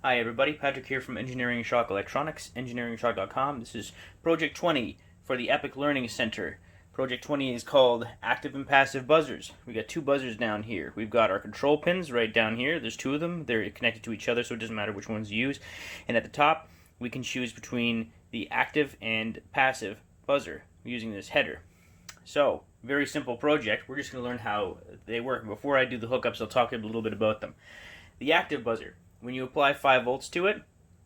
Hi everybody, Patrick here from Engineering Shock Electronics, engineeringshock.com. This is Project 20 for the Epoch Learning Center. Project 20 is called Active and Passive Buzzers. We got two buzzers down here. We've got our control pins right down here. There's two of them. They're connected to each other, so it doesn't matter which ones you use. And at the top, we can choose between the active and passive buzzer using this header. So, very simple project. We're just going to learn how they work. Before I do the hookups, I'll talk a little bit about them. The active buzzer. When you apply 5 volts to it,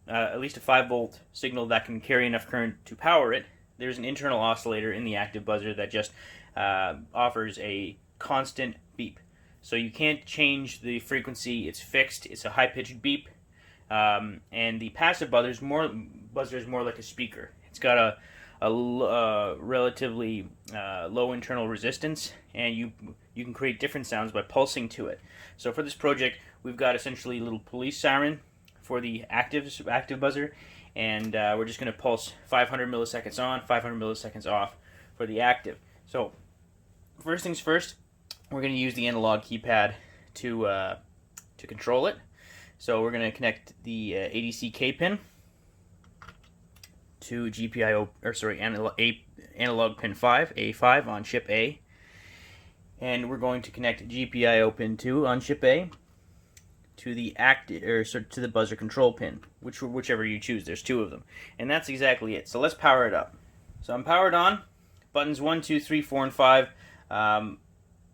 at least a 5 volt signal that can carry enough current to power it, there's an internal oscillator in the active buzzer that just offers a constant beep. So you can't change the frequency, it's fixed, it's a high-pitched beep. And the passive buzzer is more like a speaker. It's got a relatively low internal resistance, and you can create different sounds by pulsing to it. So for this project, we've got essentially a little police siren for the active buzzer, and we're just going to pulse 500 milliseconds on, 500 milliseconds off for the active. So first things first, we're going to use the analog keypad to control it. So we're going to connect the ADC K pin to analog pin 5, A5 on chip A, and we're going to connect GPIO pin 2 on chip A to the to the buzzer control pin, whichever you choose. There's two of them, and that's exactly it. So let's power it up. So I'm powered on. Buttons 1, 2, 3, 4, and 5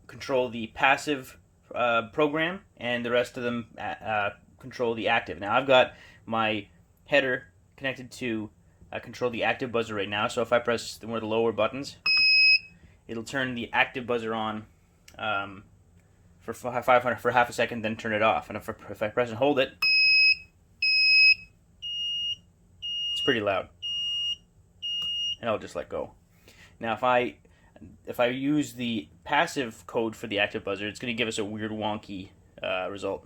control the passive program, and the rest of them control the active. Now I've got my header connected to control the active buzzer right now. So if I press one of the lower buttons, it'll turn the active buzzer on for 500 for half a second, then turn it off. And if I press and hold it, it's pretty loud, and I'll just let go. Now if I use the passive code for the active buzzer, it's going to give us a weird wonky result.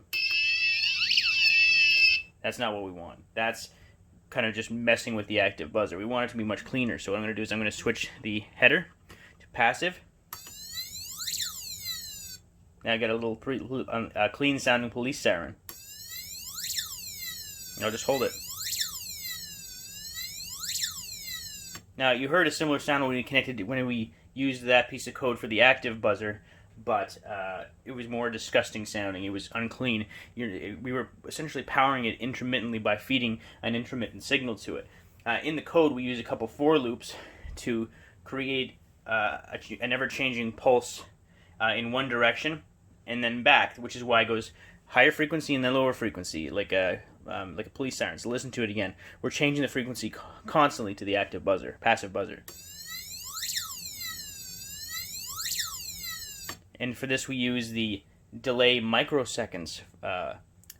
That's not what we want. That's kind of just messing with the active buzzer. We want it to be much cleaner. So what I'm going to do is I'm going to switch the header to passive. Now I got a little clean sounding police siren. I'll just hold it. Now you heard a similar sound when we used that piece of code for the active buzzer, but it was more disgusting sounding. It was unclean. We were essentially powering it intermittently by feeding an intermittent signal to it. In the code, we use a couple for loops to create an ever-changing pulse in one direction and then back, which is why it goes higher frequency and then lower frequency, like a police siren. So listen to it again. We're changing the frequency constantly to the active buzzer, passive buzzer. And for this, we use the delay microseconds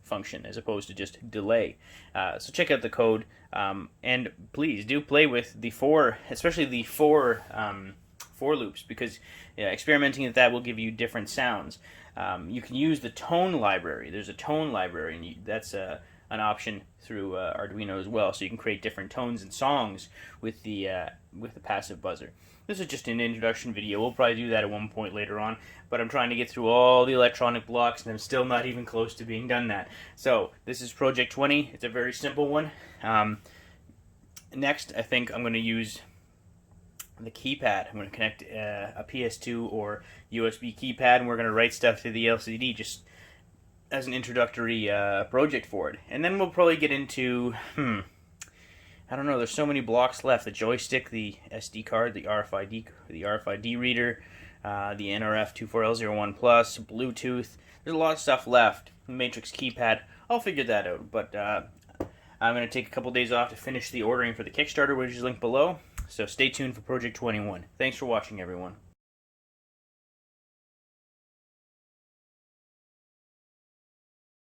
function as opposed to just delay. So check out the code, and please do play with the especially the for loops, because experimenting with that will give you different sounds. You can use the tone library. There's a tone library, and that's an option through Arduino as well. So you can create different tones and songs with the passive buzzer. This is just an introduction video. We'll probably do that at one point later on, but I'm trying to get through all the electronic blocks, and I'm still not even close to being done that. So this is Project 20. It's a very simple one. Next, I think I'm going to use the keypad. I'm going to connect a PS2 or USB keypad, and we're going to write stuff to the LCD just as an introductory project for it. And then we'll probably get into, I don't know, there's so many blocks left. The joystick, the SD card, the RFID reader, the NRF 24L01+, Bluetooth. There's a lot of stuff left. Matrix keypad. I'll figure that out. But I'm going to take a couple days off to finish the ordering for the Kickstarter, which is linked below. So stay tuned for Project 21. Thanks for watching, everyone.